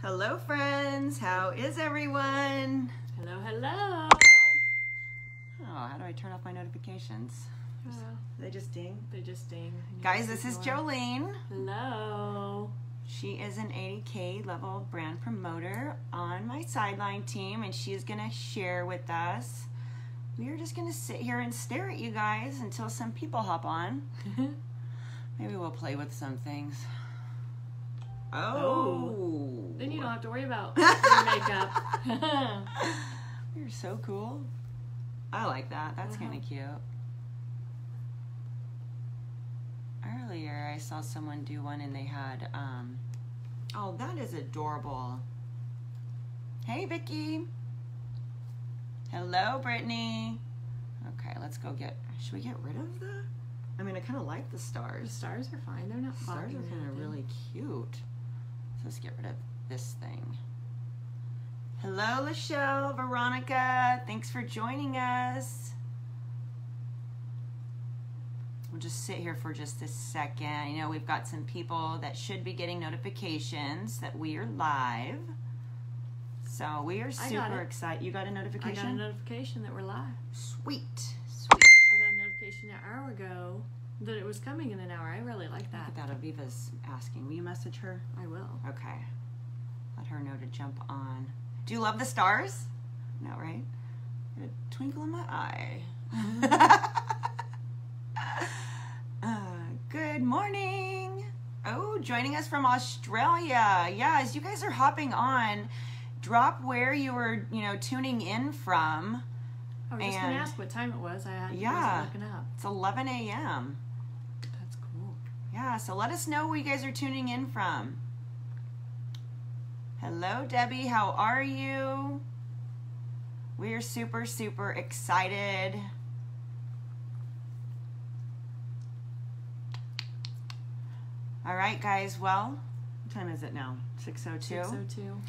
Hello friends, how is everyone? Hello, hello. Oh, how do I turn off my notifications? They just ding? They just ding. Guys, this is Jolene. Hello. She is an 80K level brand promoter on my sideline team, and she is going to share with us. We are just going to sit here and stare at you guys until some people hop on. Maybe we'll play with some things. Oh. Then you don't have to worry about your makeup. You're so cool. I like that. That's kind of cute. Earlier, I saw someone do one and they had, oh, that is adorable. Hey, Vicky. Hello, Brittany. Okay, let's go get, should we get rid of the, I mean, I kind of like the stars. The stars are fine. They're not Stars are kind of really cute. So let's get rid of this thing. Hello, Lachelle, Veronica. Thanks for joining us. We'll just sit here for just a second. You know, we've got some people that should be getting notifications that we are live. So we are super excited. You got a notification? I got a notification that we're live. Sweet. I got a notification an hour ago that it was coming in an hour. I really like that. Look at that. Aviva's asking. Will you message her? I will. Okay. Let her know to jump on. Do you love the stars? No, right? A twinkle in my eye. Good morning. Oh, joining us from Australia. Yeah, as you guys are hopping on, drop where you were, tuning in from. I was just going to ask what time it was. I wasn't looking up. It's 11 a.m. That's cool. Yeah, so let us know where you guys are tuning in from. Hello, Debbie. How are you? We are super, super excited. All right, guys. Well, what time is it now? 6:02? 6:02.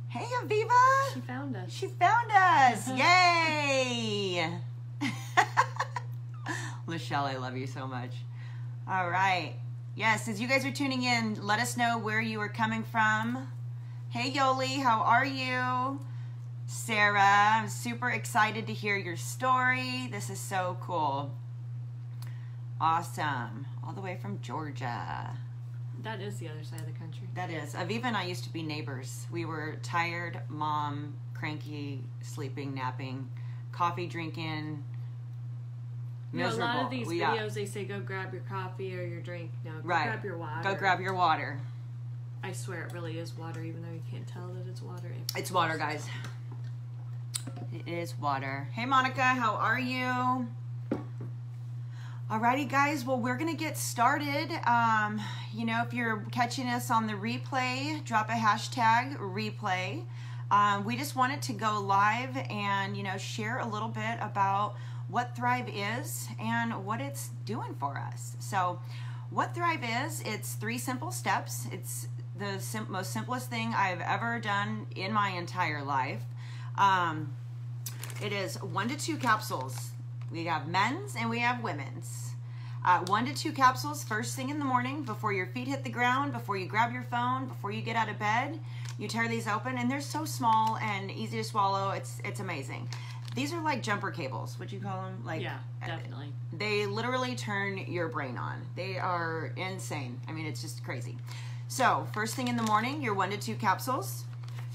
Hey, Aviva. She found us. She found us. Yay. Lachelle, I love you so much. All right. Yes, as you guys are tuning in, let us know where you are coming from. Hey, Yoli, how are you? Sarah, I'm super excited to hear your story. This is so cool. Awesome. All the way from Georgia. That is the other side of the country. That is. Aviva and I used to be neighbors. We were tired, mom, cranky, sleeping, napping, coffee drinking, miserable. A lot of these videos, they say go grab your coffee or your drink. No, go grab your water. Go grab your water. I swear it really is water, even though you can't tell that it's water. It's water, guys. It is water. Hey, Monica, how are you? Alrighty, guys. Well, we're going to get started. If you're catching us on the replay, drop a hashtag replay. We just wanted to go live and, share a little bit about what Thrive is and what it's doing for us. So what Thrive is, it's 3 simple steps. It's the most simplest thing I've ever done in my entire life. It is 1 to 2 capsules. We have men's and we have women's. 1 to 2 capsules first thing in the morning before your feet hit the ground, before you grab your phone, before you get out of bed. You tear these open and they're so small and easy to swallow. It's amazing. These are like jumper cables. Would you call them? Yeah, definitely. They literally turn your brain on. They are insane. I mean, it's just crazy. So first thing in the morning, your 1 to 2 capsules.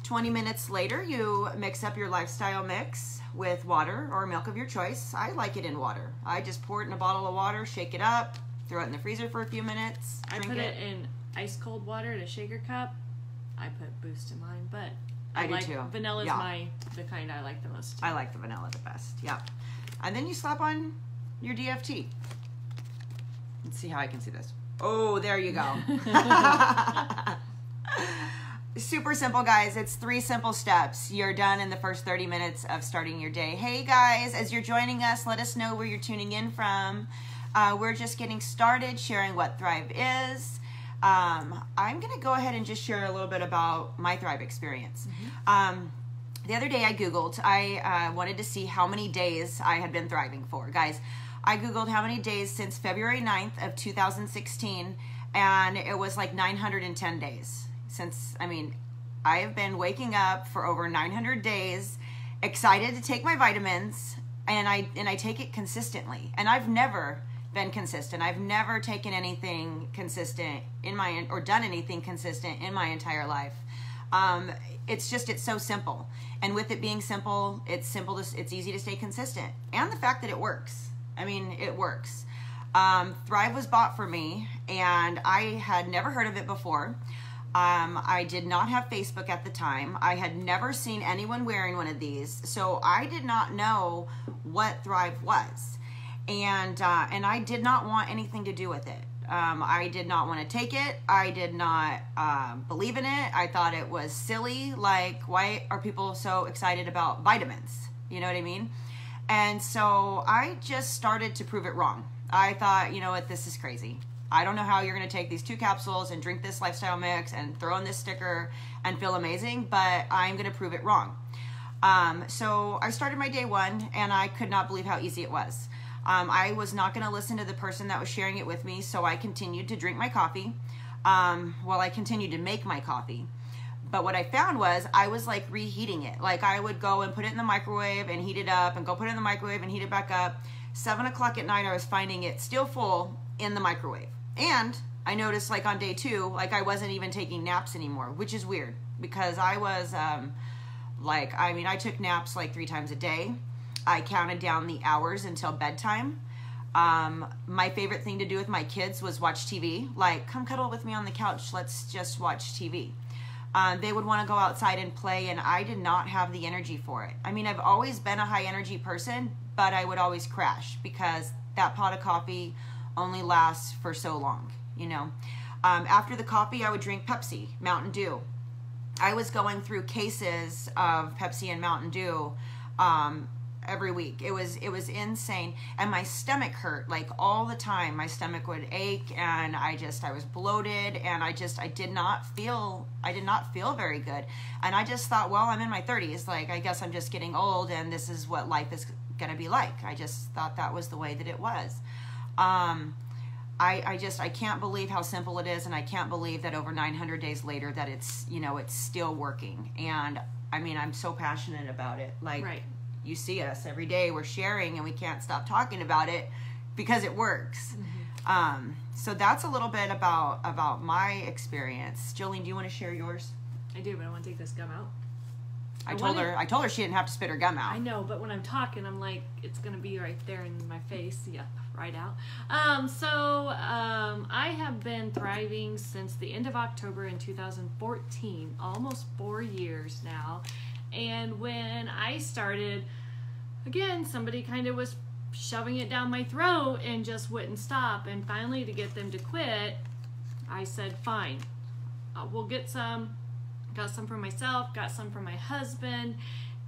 20 minutes later, you mix up your lifestyle mix with water or milk of your choice. I like it in water. I just pour it in a bottle of water, shake it up, throw it in the freezer for a few minutes. I put it in ice cold water in a shaker cup. I put Boost in mine, but I do too. Vanilla's the kind I like the most. I like the vanilla the best. Yep. And then you slap on your DFT. Let's see how I can see this. Oh, there you go. Super simple, guys. It's 3 simple steps. You're done in the first 30 minutes of starting your day. Hey, guys, as you're joining us, let us know where you're tuning in from. We're just getting started sharing what Thrive is. I'm going to go ahead and just share a little bit about my Thrive experience. The other day I Googled. I wanted to see how many days I had been thriving for. Guys, I Googled how many days since February 9th of 2016, and it was like 910 days. Since, I have been waking up for over 900 days, excited to take my vitamins, and I take it consistently. And I've never been consistent. I've never taken anything consistent or done anything consistent in my entire life. It's so simple. And with it being simple, it's easy to stay consistent. And the fact that it works. I mean, it works. Thrive was bought for me, and I had never heard of it before. I did not have Facebook at the time. I had never seen anyone wearing one of these, so I did not know what Thrive was. And I did not want anything to do with it. I did not want to take it. I did not believe in it. I thought it was silly. Like, why are people so excited about vitamins? You know what I mean? And so I just started to prove it wrong. I thought, you know what, this is crazy. I don't know how you're going to take these 2 capsules and drink this lifestyle mix and throw in this sticker and feel amazing, but I'm going to prove it wrong. So I started my day 1, and I could not believe how easy it was. I was not going to listen to the person that was sharing it with me, so I continued to drink my coffee while I continued to make my coffee. But what I found was I was like reheating it. Like, I would go and put it in the microwave and heat it up, and go put it in the microwave and heat it back up. 7 o'clock at night, I was finding it still full in the microwave. And I noticed, like, on day 2, like, I wasn't even taking naps anymore, which is weird because I was I took naps like 3 times a day. I counted down the hours until bedtime. My favorite thing to do with my kids was watch TV. Like, come cuddle with me on the couch. Let's just watch TV. They would want to go outside and play, and I did not have the energy for it. I mean, I've always been a high energy person, but I would always crash because that pot of coffee only lasts for so long, you know. After the coffee, I would drink Pepsi, Mountain Dew. I was going through cases of Pepsi and Mountain Dew every week. It was insane, and my stomach hurt like all the time. My stomach would ache, and I was bloated, and I did not feel very good. And I just thought, well, I'm in my 30s, like, I guess I'm just getting old, and this is what life is gonna be like. I just thought that was the way that it was. I can't believe how simple it is, and I can't believe that over 900 days later that it's still working. And I mean, I'm so passionate about it. Like, right. You see us every day, we're sharing, and we can't stop talking about it because it works. Mm-hmm. So that's a little bit about my experience. Jolene, do you want to share yours? I do, but I want to take this gum out. I told her she didn't have to spit her gum out. I know, but when I'm talking, I'm like, it's going to be right there in my face. Yeah, right out. I have been thriving since the end of October in 2014, almost 4 years now. And when I started, again, somebody kind of was shoving it down my throat and just wouldn't stop. And finally, to get them to quit, I said, fine, we'll get some. Got some for myself, got some for my husband.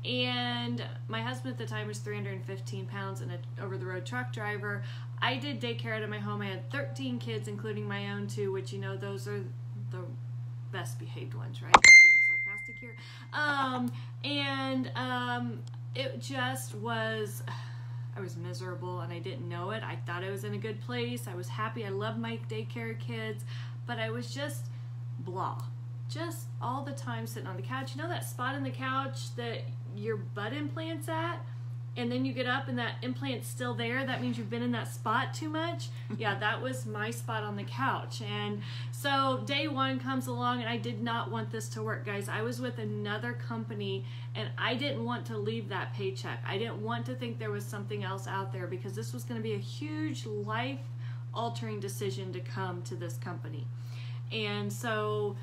And my husband at the time was 315 pounds and an over-the-road truck driver. I did daycare out of my home. I had 13 kids, including my own 2, which, those are the best behaved ones, right? Being sarcastic here. It just was, I was miserable, and I didn't know it. I thought I was in a good place. I was happy. I loved my daycare kids, but I was just blah. Just all the time sitting on the couch. You know that spot in the couch that your butt implant's at? And then you get up and that implant's still there? That means you've been in that spot too much? Yeah, that was my spot on the couch. And so day 1 comes along, and I did not want this to work, guys. I was with another company, and I didn't want to leave that paycheck. I didn't want to think there was something else out there, because this was going to be a huge life-altering decision to come to this company. And so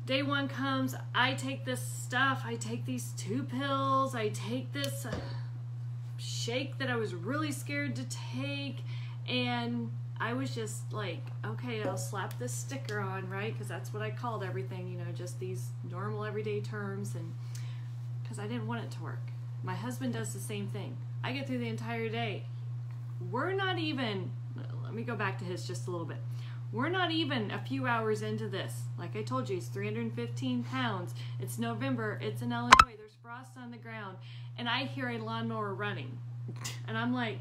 day 1 comes, I take this stuff, I take these 2 pills, I take this shake that I was really scared to take, and I was just like, okay, I'll slap this sticker on, right? Because that's what I called everything, just these normal everyday terms, and because I didn't want it to work. My husband does the same thing. I get through the entire day. We're not even, let me go back to his just a little bit. We're not even a few hours into this. Like I told you, he's 315 pounds. It's November. It's in Illinois. There's frost on the ground. And I hear a lawnmower running. And I'm like,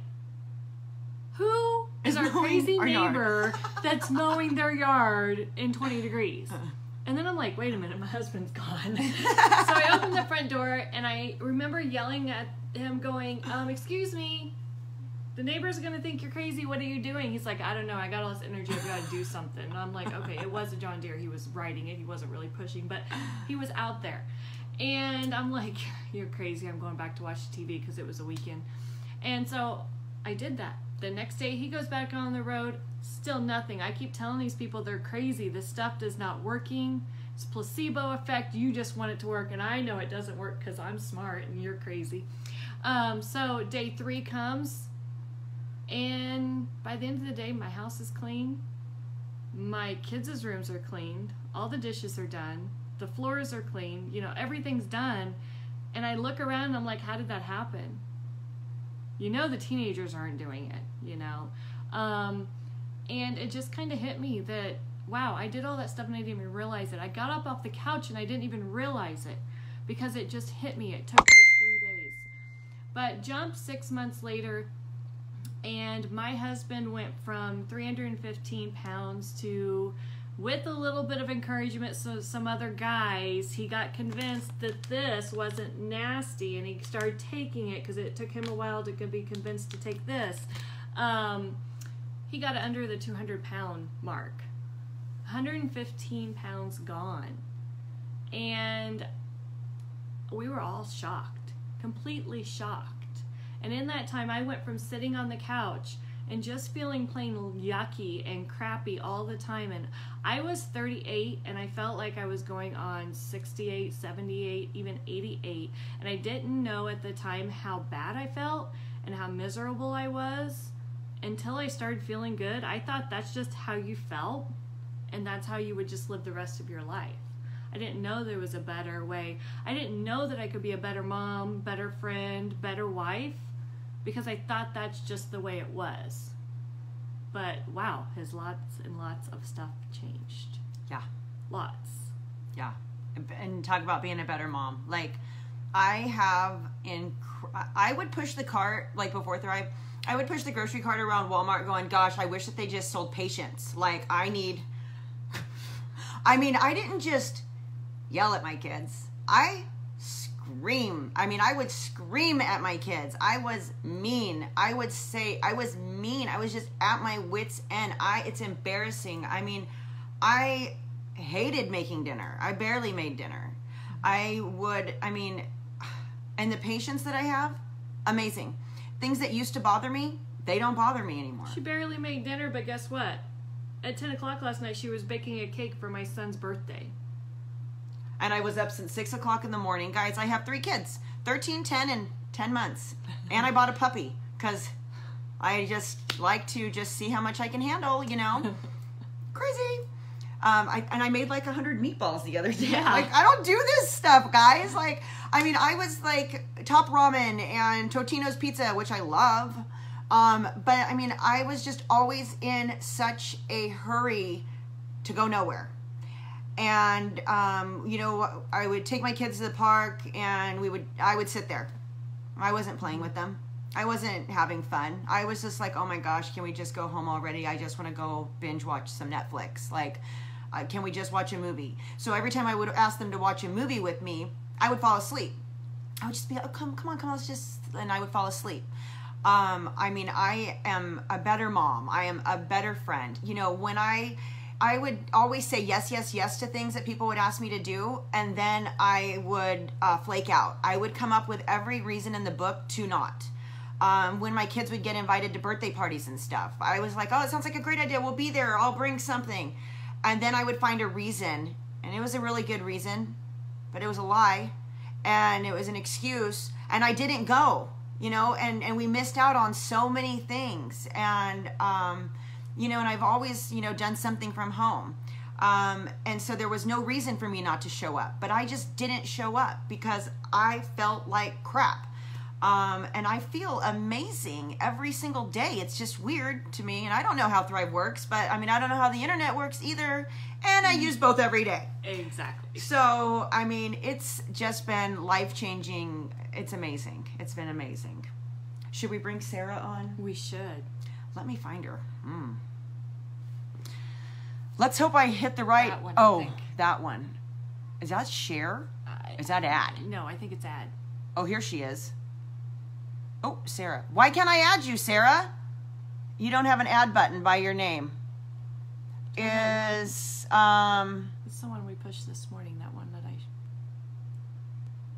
who is our crazy neighbor that's mowing their yard in 20 degrees? And then I'm like, wait a minute, my husband's gone. So I opened the front door, and I remember yelling at him going, excuse me, the neighbors are going to think you're crazy. What are you doing? He's like, I don't know. I got all this energy. I've got to do something. And I'm like, okay, it was a John Deere. He was riding it. He wasn't really pushing, but he was out there. And I'm like, you're crazy. I'm going back to watch TV because it was a weekend. And so I did that. The next day he goes back on the road. Still nothing. I keep telling these people they're crazy. This stuff is not working. It's placebo effect. You just want it to work. And I know it doesn't work because I'm smart and you're crazy. So day 3 comes. And by the end of the day, my house is clean. My kids' rooms are cleaned. All the dishes are done. The floors are clean. You know, everything's done. And I look around and I'm like, how did that happen? You know the teenagers aren't doing it, you know. And it just kind of hit me that, wow, I did all that stuff and I didn't even realize it. I got up off the couch and I didn't even realize it because it just hit me. It took those 3 days. But jump 6 months later, and my husband went from 315 pounds to, with a little bit of encouragement, so some other guys, he got convinced that this wasn't nasty, and he started taking it because it took him a while to be convinced to take this. He got under the 200-pound mark. 115 pounds gone. And we were all shocked, completely shocked. And in that time, I went from sitting on the couch and just feeling plain yucky and crappy all the time. And I was 38, and I felt like I was going on 68, 78, even 88. And I didn't know at the time how bad I felt and how miserable I was until I started feeling good. I thought that's just how you felt, and that's how you would just live the rest of your life. I didn't know there was a better way. I didn't know that I could be a better mom, better friend, better wife, because I thought that's just the way it was. But wow, has lots and lots of stuff changed. Yeah. Lots. Yeah. And talk about being a better mom. Like, I would push the cart, like before Thrive, I would push the grocery cart around Walmart going, gosh, I wish that they just sold patience. Like, I didn't just yell at my kids. I would scream at my kids. I was mean. I was just at my wit's end. It's embarrassing. I hated making dinner. I barely made dinner. And the patience that I have, amazing. Things that used to bother me, they don't bother me anymore. She barely made dinner, but guess what? At 10 o'clock last night, she was baking a cake for my son's birthday. And I was up since 6 o'clock in the morning. Guys, I have 3 kids, 13, 10, and 10 months. And I bought a puppy because I just like to just see how much I can handle, you know. Crazy. I made like 100 meatballs the other day. Yeah. Like, I don't do this stuff, guys. Like, I was like Top Ramen and Totino's Pizza, which I love. But I was just always in such a hurry to go nowhere. And, I would take my kids to the park and I would sit there. I wasn't playing with them. I wasn't having fun. I was just like, oh my gosh, can we just go home already? I just want to go binge watch some Netflix. Like, can we just watch a movie? So every time I would ask them to watch a movie with me, I would fall asleep. I would just be like, oh, come on, let's just, and I would fall asleep. I am a better mom. I am a better friend. You know, when I would always say yes, yes, yes to things that people would ask me to do, and then I would flake out. I would come up with every reason in the book to not. When my kids would get invited to birthday parties and stuff, I was like, oh, it sounds like a great idea. We'll be there. I'll bring something. And then I would find a reason, and it was a really good reason, but it was a lie, and it was an excuse, and I didn't go, you know, and we missed out on so many things. And, and I've always, done something from home. And so there was no reason for me not to show up, but I just didn't show up because I felt like crap. And I feel amazing every single day. It's just weird to me, and I don't know how Thrive works, but I don't know how the internet works either, and I use both every day. Exactly. So, it's just been life-changing. It's amazing. It's been amazing. Should we bring Sarah on? We should. Let me find her. Let's hope I hit the right. That one, I think. That one. Is that share? Is that ad? No, I think it's ad. Oh, here she is. Oh, Sarah. Why can't I add you, Sarah? You don't have an ad button by your name. It's the one we pushed this morning, that one that I...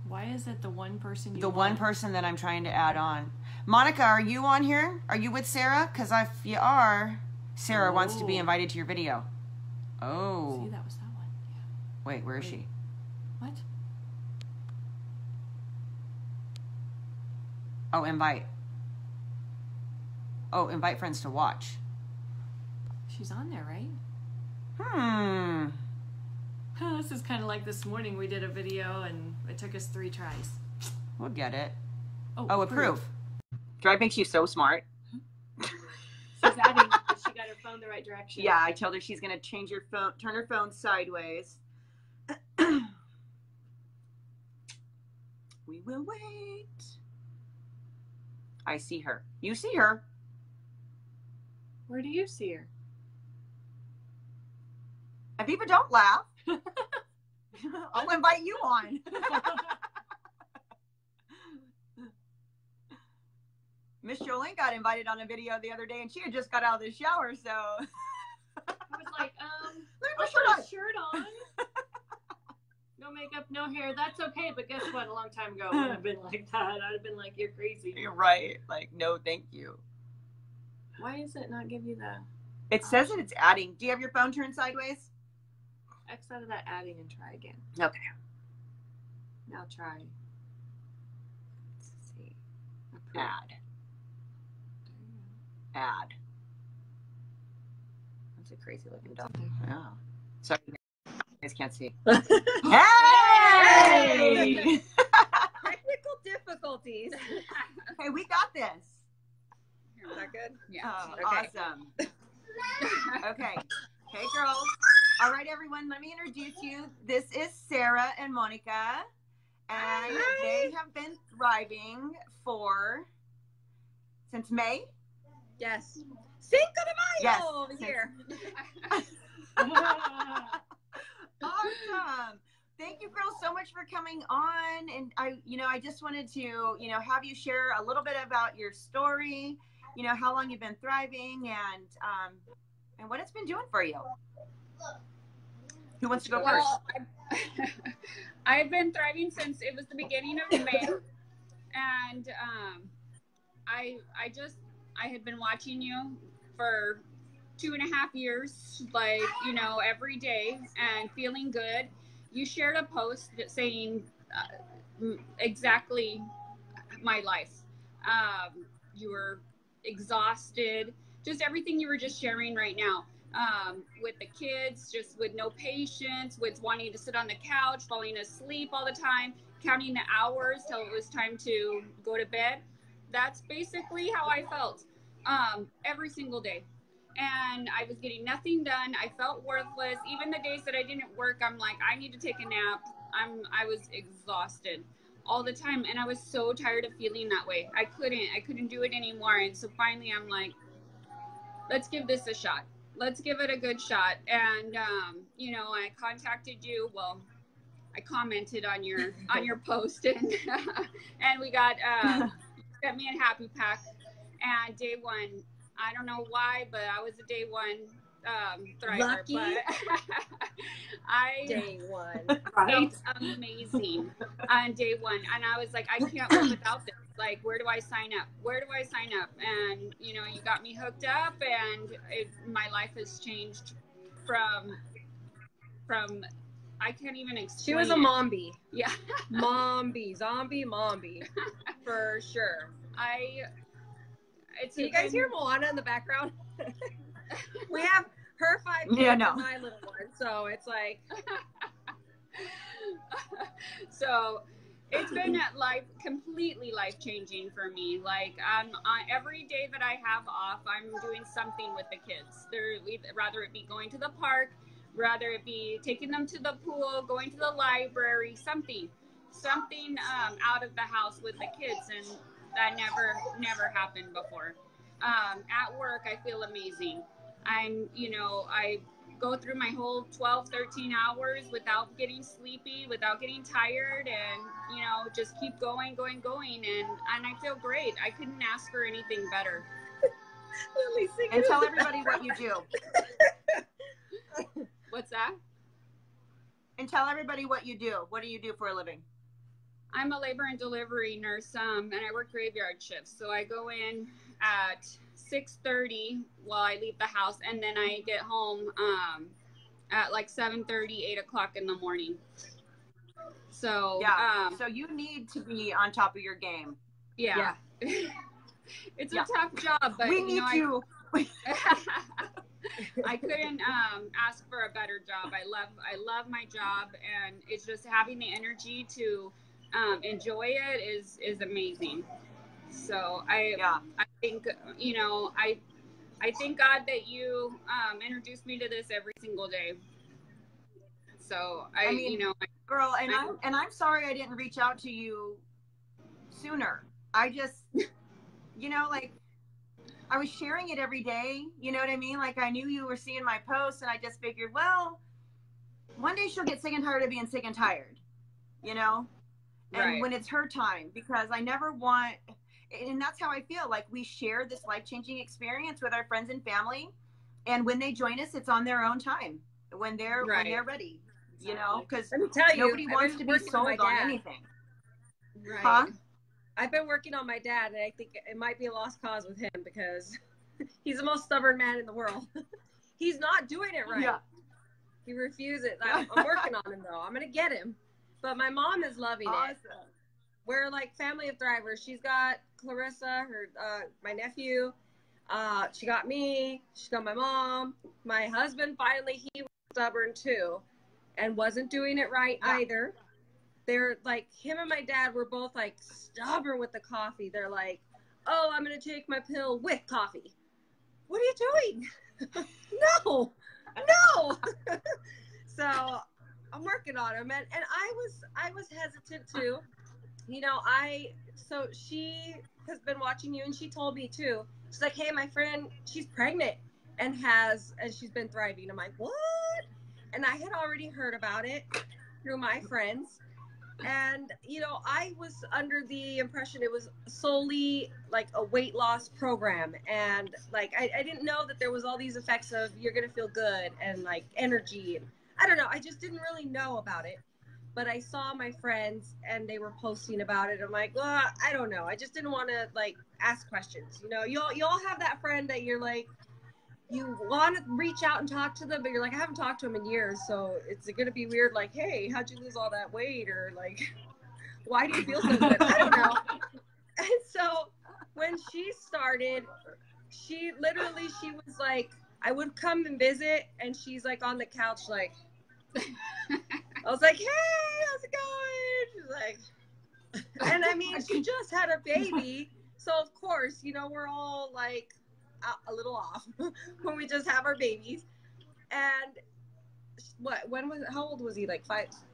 Why is it the one person you the want? one person that I'm trying to add on? Monica, are you on here? Are you with Sarah? Because if you are, Sarah wants to be invited to your video. Oh. See, that was that one. Yeah. Wait, where is she? What? Oh, invite. Oh, invite friends to watch. She's on there, right? This is kind of like this morning we did a video and it took us 3 tries. We'll get it. Oh, approve. Drive makes you so smart. She's adding. She got her phone the right direction. Yeah, I told her she's going to change her phone, turn her phone sideways. We will wait. I see her. You see her. Where do you see her? Aviva, don't laugh. I'll invite you on. Miss Jolene got invited on a video the other day and she had just got out of the shower, so. I was like, let me I'll put put a shirt on. No makeup, no hair. That's okay. But guess what? A long time ago, when I've been like that, I'd have been like, you're crazy. You're right. Like, no, thank you. Why does it not give you the It says that it's adding. Do you have your phone turned sideways? X out of that adding and try again? Okay. Now try. Let's see. Approve. Add. That's a crazy looking dog. Yeah. Sorry, you guys can't see. Hey! Technical difficulties. Hey, we got this. Is that good? Yeah. Oh, Okay. awesome. Okay. Hey, girls. All right, everyone, let me introduce you. This is Sarah and Monica, and they have been thriving since May. Yes. Cinco de Mayo Yes. over here. Awesome. Thank you, girls, so much for coming on. And I just wanted to, have you share a little bit about your story, how long you've been thriving and what it's been doing for you. Who wants to go first? I've been thriving since it was the beginning of May, and I had been watching you for 2.5 years, every day, and feeling good. You shared a post saying exactly my life. You were exhausted, just everything you were just sharing right now. With the kids, just with no patience, with wanting to sit on the couch, falling asleep all the time, counting the hours till it was time to go to bed. That's basically how I felt every single day. And I was getting nothing done. I felt worthless. Even the days that I didn't work, I'm like, I need to take a nap. I was exhausted all the time. And I was so tired of feeling that way. I couldn't do it anymore. And so finally I'm like, let's give this a shot. Let's give it a good shot. And, I contacted you. Well, I commented on your post and, and we got, sent me a happy pack. And day one, I don't know why, but I was a day one thriver. Lucky. But Day one. felt amazing on day one. And I was like, I can't live without this. Like, where do I sign up? Where do I sign up? And, you got me hooked up, and my life has changed from I can't even explain. She was a mombi. Yeah. Zombie mombi. For sure. It's Do you guys hear Moana in the background? We have her 5 kids Yeah, no. and my little one, so it's like. So it's been completely life-changing for me. Like, every day that I have off, I'm doing something with the kids. Rather it be going to the park, rather it be taking them to the pool, going to the library, something out of the house with the kids, and that never happened before. At work, I feel amazing. I go through my whole 12, 13 hours without getting sleepy, without getting tired, and, you know, just keep going. And I feel great. I couldn't ask for anything better. Lily, sing And it. tell everybody what you do. What's that? And tell everybody what you do. What do you do for a living? I'm a labor and delivery nurse, and I work graveyard shifts. So I go in at 6:30 while I leave the house, and then I get home at like 7:30, 8 o'clock in the morning. So yeah, so you need to be on top of your game. Yeah. It's a tough job, but we need you. I couldn't ask for a better job. I love my job, and it's just having the energy to enjoy it is amazing. So I think, you know, I thank God that you introduced me to this every single day. So I mean, you know, girl, and I'm sorry I didn't reach out to you sooner. I just, you know, like, I was sharing it every day, you know what I mean? Like, I knew you were seeing my posts, and I just figured, well, one day she'll get sick and tired of being sick and tired, you know? And when it's her time, because I never want, and that's how I feel, like, we share this life-changing experience with our friends and family, and when they join us, it's on their own time, when they're ready, you know? Because nobody wants to be sold on anything. Right. Huh? I've been working on my dad, and I think it might be a lost cause with him because he's the most stubborn man in the world. He's not doing it right. Yeah. He refuses. I'm working on him, though. I'm going to get him. But my mom is loving it. We're like family of thrivers. She's got Clarissa, my nephew. She got me. She got my mom. My husband, finally, he was stubborn, too, and wasn't doing it right either. They're like, him and my dad were both like stubborn with the coffee. They're like, oh, I'm going to take my pill with coffee. What are you doing? No. So I'm working on him. And I was hesitant too. You know, so she has been watching you, and she told me too. She's like, hey, my friend, she's pregnant and she's been thriving. I'm like, what? And I had already heard about it through my friends. And, you know, I was under the impression it was solely like a weight loss program. And like, I didn't know that there was all these effects of you're going to feel good and like energy. And I don't know. I just didn't really know about it. But I saw my friends and they were posting about it. I'm like, well, I don't know. I just didn't want to like ask questions. You know, you all have that friend that you're like, you want to reach out and talk to them, but you're like, I haven't talked to them in years, so it's going to be weird, like, hey, how'd you lose all that weight? Or, like, why do you feel so good? I don't know. And so when she started, she was like, I would come and visit, and she's, like, on the couch, like, I was like, hey, how's it going? She's like, and, I mean, she just had a baby, so, of course, you know, we're all, like, a little off when we just have our babies. And how old was he? Like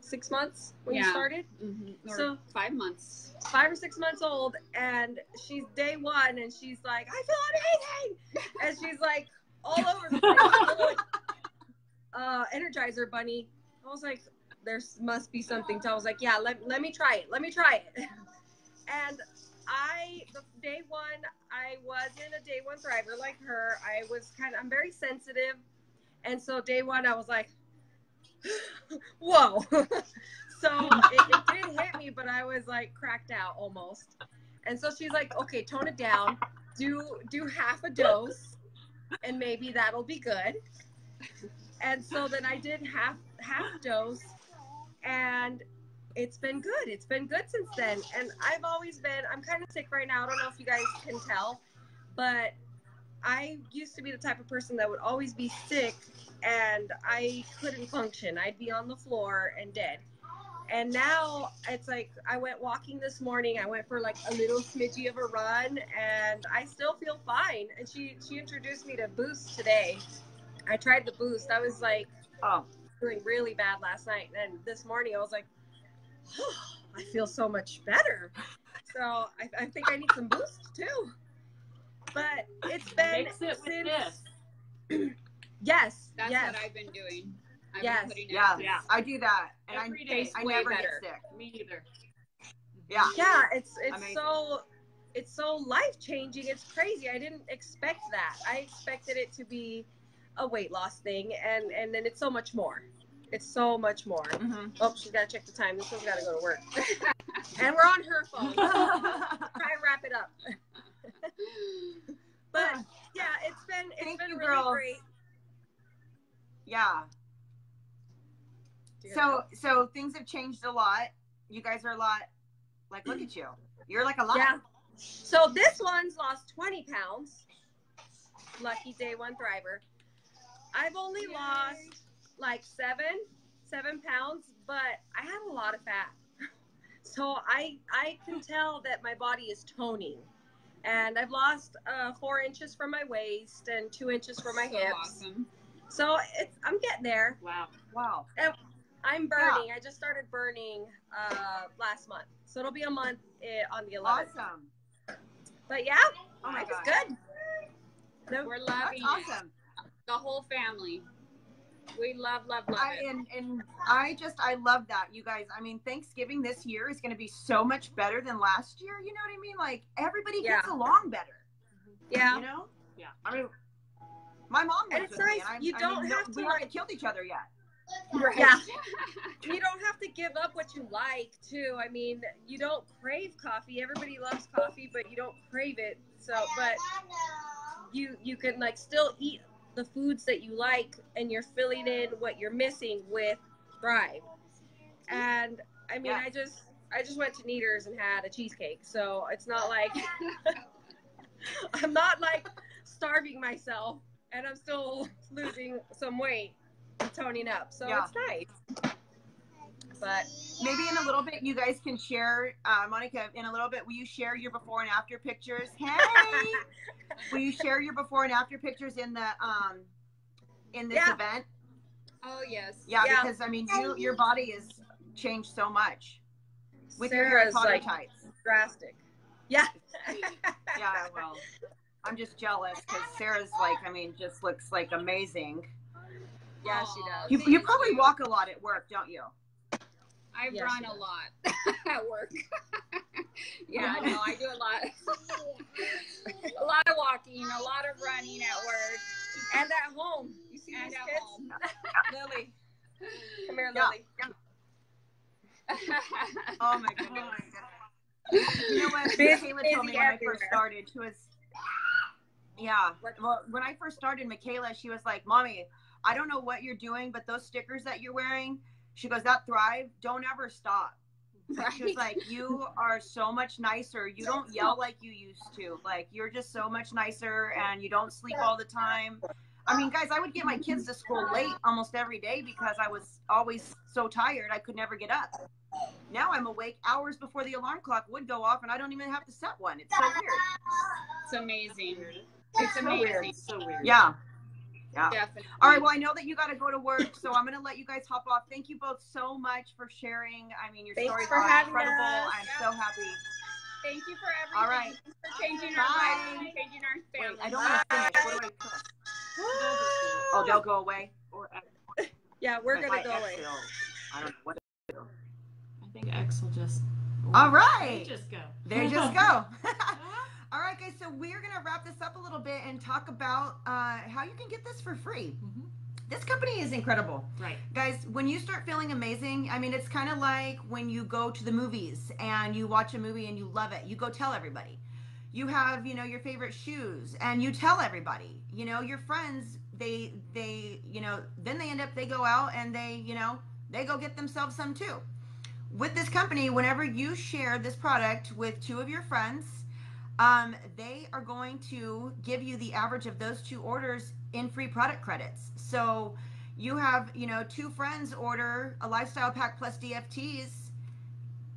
6 months when you started? Mm-hmm. So 5 months. 5 or 6 months old, and she's day one, and she's like, I feel amazing, and she's like all over the place, like, Energizer bunny. I was like, there must be something. So I was like, yeah, let me try it. And the day one, I wasn't a day one thriver like her. I'm very sensitive. And so day one, I was like, whoa. So it did hit me, but I was like cracked out almost. And so she's like, okay, tone it down. Do half a dose, and maybe that'll be good. And so then I did half dose, and it's been good. It's been good since then. And I'm kind of sick right now. I don't know if you guys can tell, but I used to be the type of person that would always be sick, and I couldn't function. I'd be on the floor and dead. And now it's like, I went walking this morning. I went for like a little smidgy of a run, and I still feel fine. And she introduced me to Boost today. I tried the Boost. I was like, feeling really bad last night. And this morning I was like, I feel so much better. So I think I need some Boost too. But it's been Mix it with this. Yes. That's yes. what I've been doing. I've Yes. been putting Yeah, it. Yeah. I do that, and Every day. I way never better. get sick. Me either. Yeah. Yeah, it's Amazing. so life changing. It's crazy. I didn't expect that. I expected it to be a weight loss thing, and then it's so much more. It's so much more. Mhm. Oh, she's gotta check the time. This one's gotta go to work, and we're on her phone. Try to wrap it up. But yeah, it's been Thank been you, really girls. great. Yeah. So things have changed a lot. You guys are a lot. Like, look at you. You're like a lot. Yeah. So this one's lost 20 pounds. Lucky day one thriver. I've only lost like seven pounds, but I had a lot of fat. So I can tell that my body is toning. And I've lost 4 inches from my waist and 2 inches from my So hips. awesome. So I'm getting there. Wow. I'm burning. I just started burning last month. So it'll be a month on the 11th. Awesome. But yeah, Oh my life is God. good. No, We're That's loving it. awesome. The whole family. We love it. I love that, you guys. I mean, Thanksgiving this year is going to be so much better than last year. You know what I mean? Like, everybody gets along better. yeah. You know? Yeah. I mean, my mom And lives it's with me, nice. and You don't have to, we like- haven't killed each other yet. Yeah. You don't have to give up what you like, too. I mean, you don't crave coffee. Everybody loves coffee, but you don't crave it. So, but you can like still eat the foods that you like, and you're filling in what you're missing with Thrive. And I mean, Yes. I just went to Kneaders and had a cheesecake. So it's not like I'm not like starving myself, and I'm still losing some weight and toning up. So Yeah. it's nice. But Maybe in a little bit, you guys can share, Monica, in a little bit, will you share your before and after pictures? Hey! Will you share your before and after pictures in the in this event? Oh, yes. Yeah, Yeah. because I mean, your body has changed so much with your Sarah's Harry Potter like types. drastic. Yeah. Yeah, well, I'm just jealous because Sarah's like, I mean, just looks like amazing. Yeah, she does. You Thank probably you. walk a lot at work, don't you? I Yes, run she a does. lot at work. Yeah, no, I do a lot. A lot of walking, a lot of running at work. And at home. You see And these at kids? home. Lily. Come here, Yeah. Lily. Oh my goodness. You know what? Busy, Michaela told me when I first everywhere. started, she was, yeah. Well, when I first started, Michaela, she was like, Mommy, I don't know what you're doing, but those stickers that you're wearing, she goes, that Thrive, don't ever stop. She was like, you are so much nicer. You don't yell like you used to. Like, you're just so much nicer, and you don't sleep all the time. I mean, guys, I would get my kids to school late almost every day because I was always so tired I could never get up. Now I'm awake hours before the alarm clock would go off, and I don't even have to set one. It's so weird. It's amazing. It's so weird. amazing. It's so weird. Yeah. Yeah. Definitely. All right. Well, I know that you got to go to work, so I'm going to let you guys hop off. Thank you both so much for sharing. I mean, your Thanks stories for are having incredible. us. I'm so happy. Thank you for everything. All right. Thanks for changing our Bye. lives and changing our Wait, family. I don't want to finish. What do I press? Oh, they'll go away? Or Yeah, we're My going to go away. Excel. I don't know what. I think X will just. All right. They just go. There just go. All right, guys. So we're going to wrap this up a little bit and talk about how you can get this for free. Mhm. This company is incredible. Right. Guys, when you start feeling amazing, I mean, it's kind of like when you go to the movies and you watch a movie and you love it. You go tell everybody. You have, you know, your favorite shoes and you tell everybody. You know, your friends, they you know, then they end up, they go out and they, you know, they go get themselves some too. With this company, whenever you share this product with 2 of your friends, they are going to give you the average of those 2 orders in free product credits. So you have, you know, 2 friends order a lifestyle pack plus DFTs.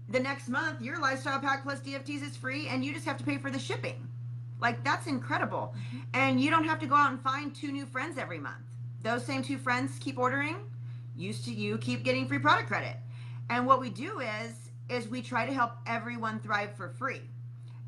The next month, your lifestyle pack plus DFTs is free, and you just have to pay for the shipping. Like, that's incredible. And you don't have to go out and find 2 new friends every month. Those same 2 friends keep ordering, you keep getting free product credit. And what we do is we try to help everyone thrive for free.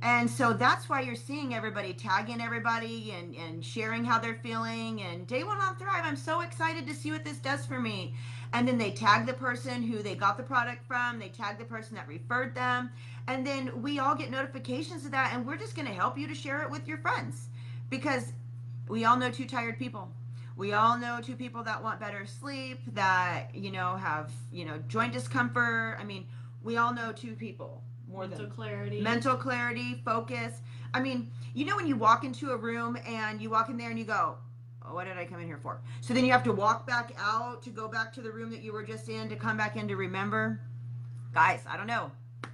And so that's why you're seeing everybody tagging everybody and sharing how they're feeling. And day one on Thrive, I'm so excited to see what this does for me. And then they tag the person who they got the product from. They tag the person that referred them. And then we all get notifications of that. And we're just going to help you to share it with your friends. Because we all know two tired people. We all know two people that want better sleep, that, have, joint discomfort. I mean, we all know two people. Mental clarity, focus. I mean, when you walk into a room and you walk in there and you go, oh, what did I come in here for? So then you have to walk back out to go back to the room that you were just in to come back in to remember. Guys, I don't know.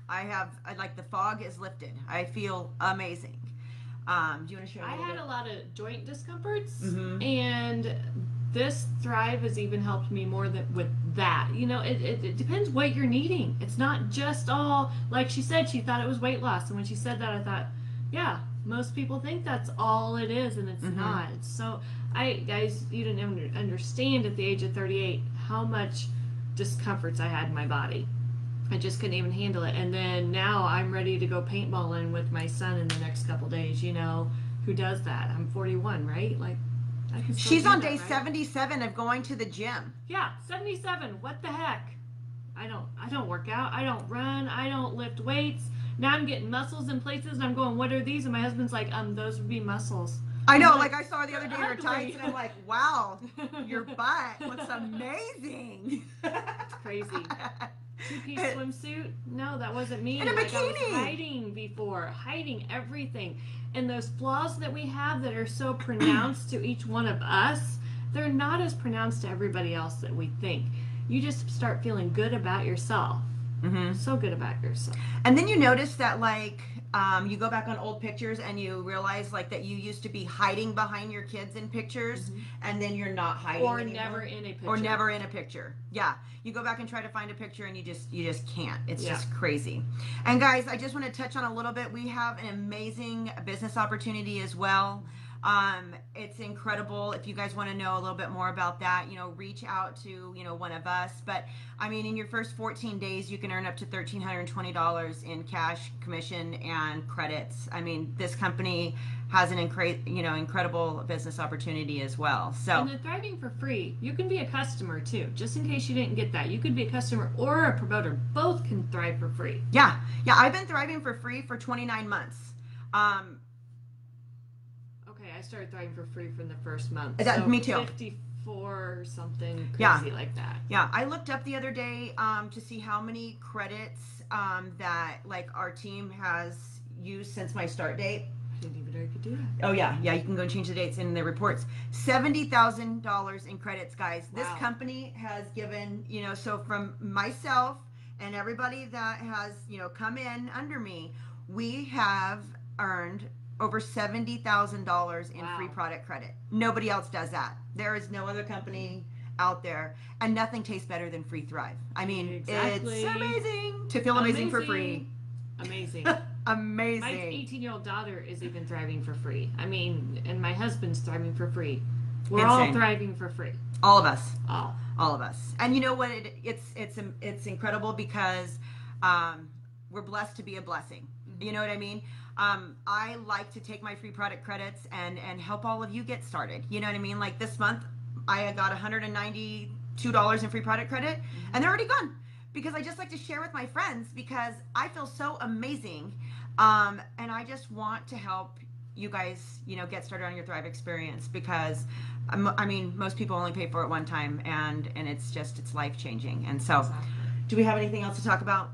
The fog is lifted. I feel amazing. Do you want to share? I had a lot of joint discomforts, Mm-hmm. and this Thrive has even helped me more than with that. It depends what you're needing. It's not just all, like she said, she thought it was weight loss. And when she said that, I thought, yeah, most people think that's all it is, and it's Mm-hmm. not. So guys, you didn't understand at the age of 38 how much discomforts I had in my body. I just couldn't even handle it. And then now I'm ready to go paintballing with my son in the next couple days. Who does that? I'm 41, right? Like, I can still She's do on that, day right? 77 of going to the gym. Yeah, 77. What the heck? I don't work out. I don't run. I don't lift weights. Now I'm getting muscles in places, and I'm going, what are these? And my husband's like, those would be muscles. I know, I'm like I saw her the other day in her ugly. tights, and I'm like, wow, your butt looks amazing. It's crazy. Two-piece swimsuit? No, that wasn't me. And a Like, I was bikini. hiding before, hiding everything. And those flaws that we have that are so pronounced to each one of us, they're not as pronounced to everybody else that we think. You just start feeling good about yourself. Mm-hmm. So good about yourself. And then you notice that, like, you go back on old pictures and you realize, like, that you used to be hiding behind your kids in pictures, and then you're not hiding Or anymore. never in a picture. Or never in a picture. Yeah. You go back and try to find a picture and you just can't. It's just crazy. And guys, I just want to touch on a little bit. We have an amazing business opportunity as well. It's incredible. If you guys want to know a little bit more about that, reach out to, one of us. But I mean, in your first 14 days, you can earn up to $1,320 in cash, commission, and credits. I mean, this company has an incredible business opportunity as well. So, and the Thriving for Free, you can be a customer too. Just in case you didn't get that, you could be a customer or a promoter. Both can thrive for free. yeah, I've been thriving for free for 29 months. Okay, I started Thriving for Free from the first month. Me too. 54 or something Yeah. crazy like that. Yeah, I looked up the other day to see how many credits that, like, our team has used since my start date. I didn't even know you could do that. Oh yeah, you can go and change the dates in the reports. $70,000 in credits, guys. This Wow. company has given, so from myself and everybody that has, come in under me, we have earned over $70,000 in Wow. free product credit. Nobody else does that. There is no other company out there, and nothing tastes better than free Thrive. I mean, Exactly. it's amazing to feel amazing for free. Amazing. Amazing. My 18-year-old daughter is even thriving for free. I mean, and my husband's thriving for free. We're all Insane. thriving for free. All of us. All. All of us. And you know what? It's incredible because we're blessed to be a blessing. Mm-hmm. You know what I mean? I like to take my free product credits and help all of you get started. You know what I mean? Like this month, I got $192 in free product credit, Mm-hmm. and they're already gone. Because I just like to share with my friends because I feel so amazing. And I just want to help you guys, get started on your Thrive experience because, I mean, most people only pay for it one time and it's life-changing. And so, Exactly. do we have anything else to talk about?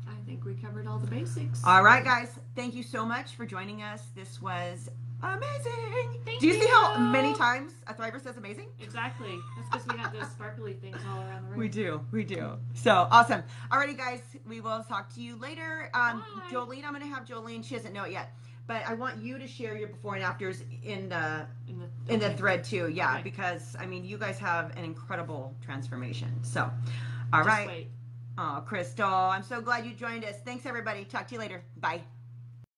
I think we covered all the basics. All right, guys. Thank you so much for joining us. This was amazing. Thank Do you see how you. many times a Thriver says amazing? Exactly. That's because we have those sparkly things all around the room. We do. So awesome. Alrighty, guys, we will talk to you later. Bye. Jolene, I'm going to have Jolene. She doesn't know it yet, but I want you to share your before and afters in the okay. thread too. Yeah, Okay. because I mean, you guys have an incredible transformation. So, all Just right. wait. Oh, Crystal, I'm so glad you joined us. Thanks, everybody. Talk to you later. Bye.